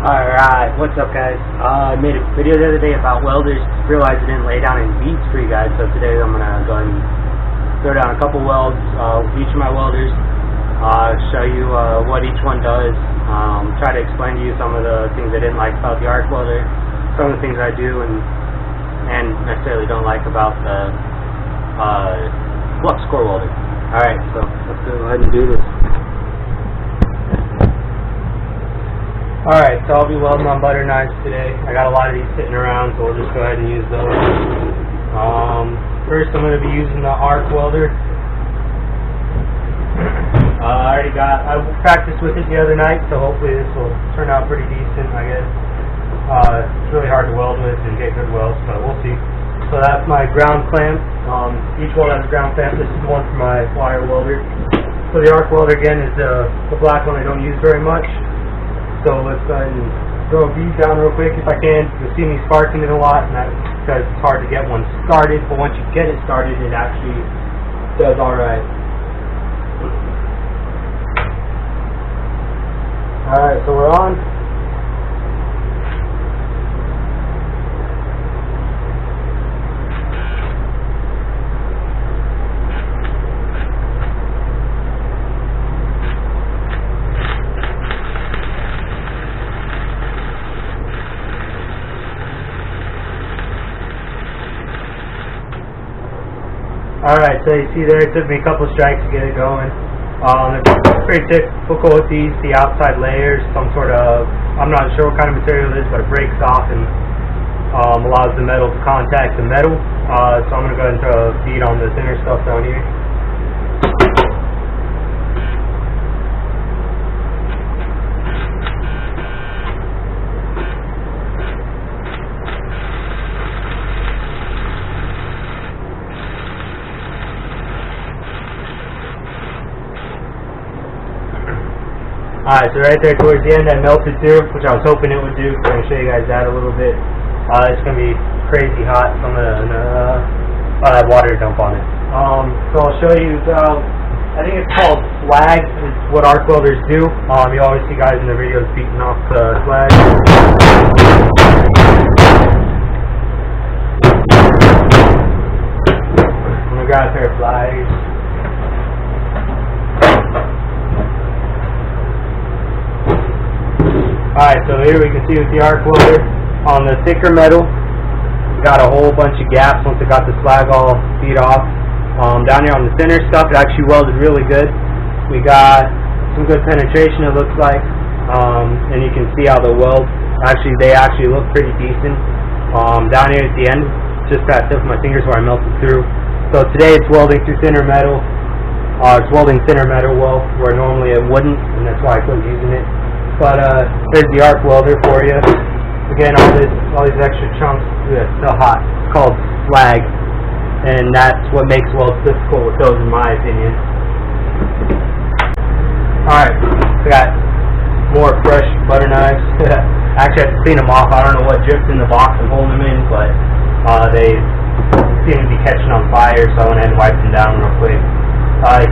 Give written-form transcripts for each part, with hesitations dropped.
Alright, what's up guys? I made a video the other day about welders, realized I didn't lay down any beats for you guys, so today I'm going to go ahead and throw down a couple welds with each of my welders, show you what each one does, try to explain to you some of the things I didn't like about the arc welder, some of the things I do and necessarily don't like about the flux core welder. Alright, so let's go ahead and do this. Alright, so I'll be welding on butter knives today. I got a lot of these sitting around, so we'll just go ahead and use those. First I'm going to be using the arc welder. I practiced with it the other night, so hopefully this will turn out pretty decent, I guess. It's really hard to weld with and get good welds, but we'll see. So that's my ground clamp. Each weld has a ground clamp. This is one for my wire welder. So the arc welder again is the black one I don't use very much. So let's go ahead and throw a bead down real quick if I can. You'll see me sparking it a lot, and that's because it's hard to get one started, but once you get it started, it actually does alright. Alright, so we're on. Alright, so you see there, it took me a couple strikes to get it going. It's pretty typical with these, the outside layers, some sort of, I'm not sure what kind of material it is, but it breaks off and allows the metal to contact the metal. So I'm going to go ahead and throw a bead on the thinner stuff down here. Alright, so right there towards the end I melted through, which I was hoping it would do. I'm going to show you guys that a little bit. It's going to be crazy hot, so I'm going to have water dump on it. So I'll show you, I think it's called slag, is what arc welders do. You always see guys in the videos beating off the slag. I'm going to grab a pair of pliers. Alright, so here we can see with the arc welder, on the thicker metal, got a whole bunch of gaps once it got the slag all beat off. Down here on the thinner stuff, it actually welded really good. We got some good penetration, it looks like, and you can see how the welds, they actually look pretty decent. Down here at the end, just that tip of my fingers where I melted through. So today it's welding through thinner metal. It's welding thinner metal well, where normally it wouldn't, and that's why I quit using it. But there's the arc welder for you. Again, all these extra chunks, it's still hot. It's called slag, and that's what makes welds difficult with those, in my opinion. Alright, we got more fresh butter knives. Actually, I have to clean them off. I don't know what dripped in the box I'm holding them in, but they seem to be catching on fire, so I went ahead and wiped them down real quick.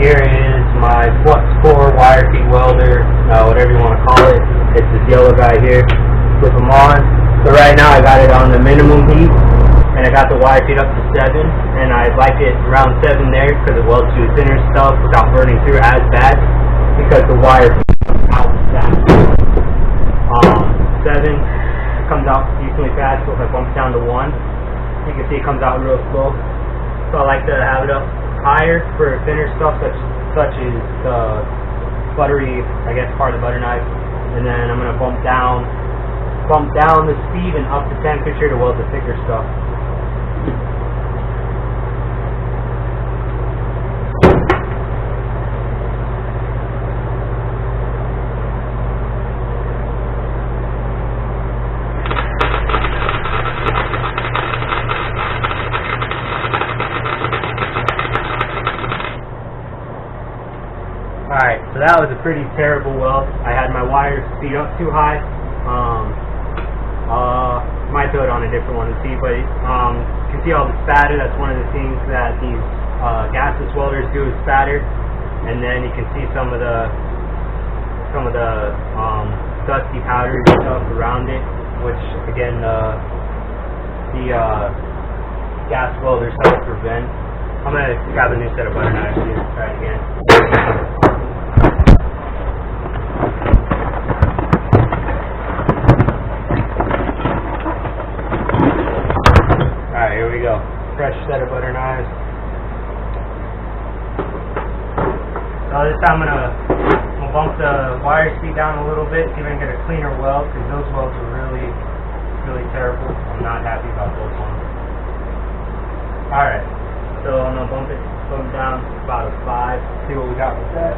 Here is my flux core wire feed welder, whatever you want to call it. It's this yellow guy here. Flip them on. So right now I got it on the minimum heat, and I got the wire feed up to 7, and I like it around 7 there because it welds through thinner stuff without burning through as bad, because the wire comes out fast. 7 comes out decently fast, so if I bump it down to 1, you can see it comes out real slow. So I like to have it up higher for thinner stuff such as the buttery, I guess, part of the butter knife, and then I'm going to bump down the speed and up the temperature to weld the thicker stuff. Alright, so that was a pretty terrible weld. I had my wires speed up too high. Might throw it on a different one and see, but you can see all the spatter. That's one of the things that these gasless welders do, is spatter. And then you can see some of the dusty powdery stuff around it, which again the gas welders help prevent. I'm gonna grab a new set of butter knives and try it again. Alright, here we go. Fresh set of butter knives. So this time I'm gonna bump the wire speed down a little bit, see if I can get a cleaner weld, because those welds are really terrible. I'm not happy about those ones. Alright, so I'm gonna bump it down to about a 5, see what we got with that.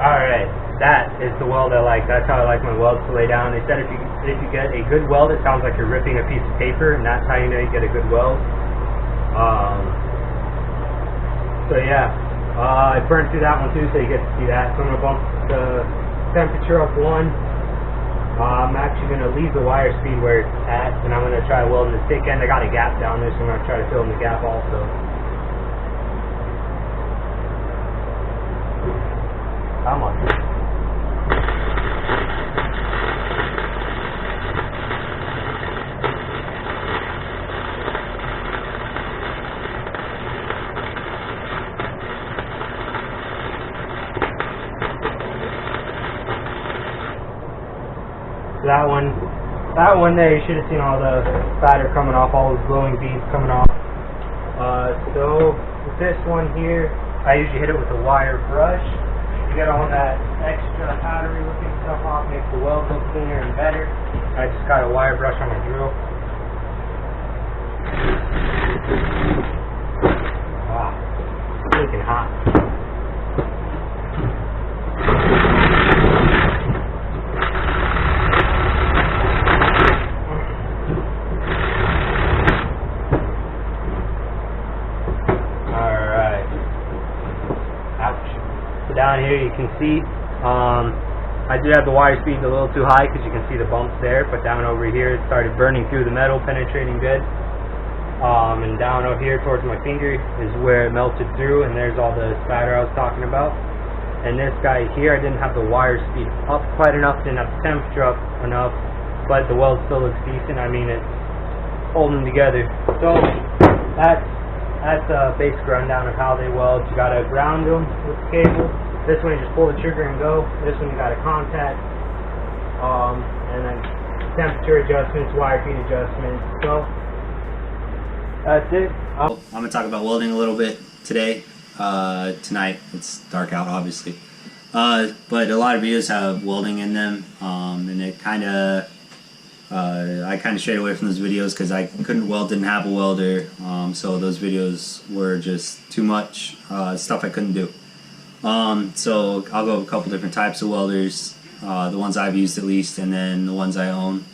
Alright, that is the weld I like. That's how I like my welds to lay down. They said if you get a good weld, it sounds like you're ripping a piece of paper, and that's how you know you get a good weld. So yeah, I burned through that one too, so you get to see that. So I'm going to bump the temperature up 1. I'm actually going to leave the wire speed where it's at, and I'm going to try welding the thick end. I got a gap down there, so I'm going to try to fill in the gap also. Come on. So that one there, you should have seen all the spatter coming off, all those glowing beads coming off. So with this one here, I usually hit it with a wire brush to get all that extra powdery looking stuff off, makes the weld look cleaner and better. I just got a wire brush on my drill. Wow, it's looking hot. Down here you can see I did have the wire speed a little too high because you can see the bumps there, but down over here it started burning through the metal, penetrating good. And down over here towards my finger is where it melted through, and there's all the spatter I was talking about. And this guy here, I didn't have the wire speed up quite enough, didn't have the temperature up enough, but the weld still looks decent. I mean, it's holding together. So that's a basic rundown of how they weld. You gotta ground them with the cable. This one you just pull the trigger and go. This one you gotta contact. And then temperature adjustments, wire feed adjustments. So that's it. I'm gonna talk about welding a little bit today. Tonight it's dark out, obviously. But a lot of videos have welding in them, and it I kind of strayed away from those videos because I couldn't weld, didn't have a welder, so those videos were just too much stuff I couldn't do. So I'll go over a couple different types of welders, the ones I've used at least, and then the ones I own.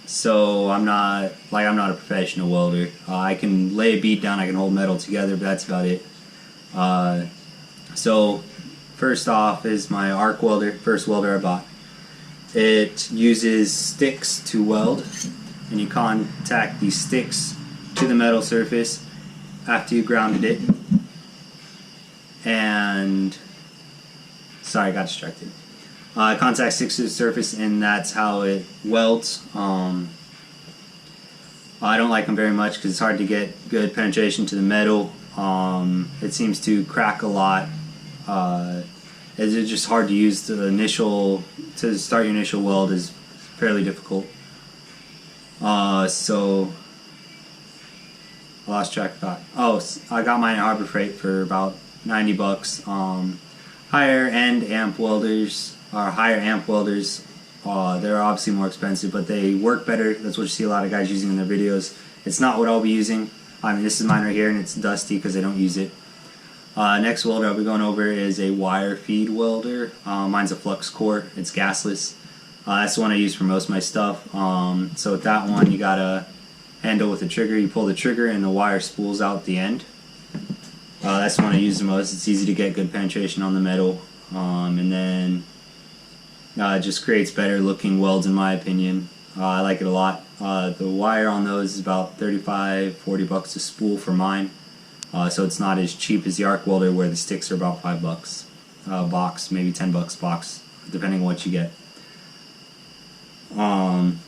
So I'm not a professional welder. I can lay a bead down, I can hold metal together, but that's about it. So first off is my arc welder, first welder I bought. It uses sticks to weld, and you contact these sticks to the metal surface after you grounded it. And sorry, I got distracted. Contact sticks to the surface, and that's how it welds. I don't like them very much because it's hard to get good penetration to the metal. It seems to crack a lot. It's just hard to use. To start your initial weld is fairly difficult. So I lost track of that. Oh, I got mine at Harbor Freight for about $90. Higher amp welders, they're obviously more expensive, but they work better. That's what you see a lot of guys using in their videos. It's not what I'll be using. I mean, this is mine right here, and it's dusty because I don't use it. Next welder I'll be going over is a wire feed welder. Mine's a flux core. It's gasless. That's the one I use for most of my stuff. So with that one, you gotta handle with the trigger. You pull the trigger and the wire spools out the end. That's the one I use the most. It's easy to get good penetration on the metal, and then it just creates better looking welds in my opinion. I like it a lot. The wire on those is about $35-40 a spool for mine. So it's not as cheap as the arc welder where the sticks are about $5 box, maybe $10 box, depending on what you get.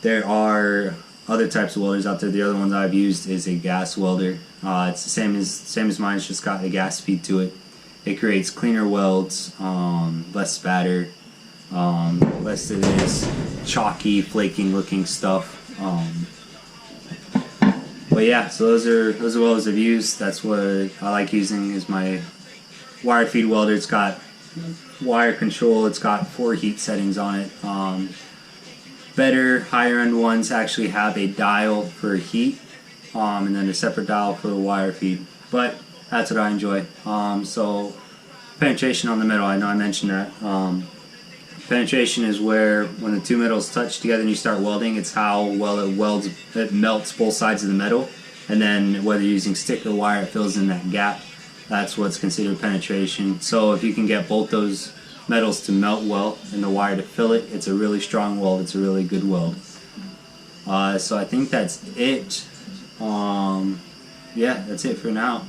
There are other types of welders out there. The other ones I've used is a gas welder. It's the same as mine. It's just got a gas speed to it. It creates cleaner welds, less spatter, less of this chalky, flaking looking stuff. But yeah, so those are welders I've used. That's what I like using is my wire feed welder. It's got wire control. It's got 4 heat settings on it. Better higher end ones actually have a dial for heat, and then a separate dial for the wire feed. But that's what I enjoy. So penetration on the metal, I know I mentioned that. Penetration is where when the two metals touch together and you start welding, it's how well it melts both sides of the metal, and then whether you're using stick or wire, it fills in that gap. That's what's considered penetration. So if you can get both those metals to melt well and the wire to fill it, it's a really strong weld. It's a really good weld. So I think that's it. Yeah, that's it for now.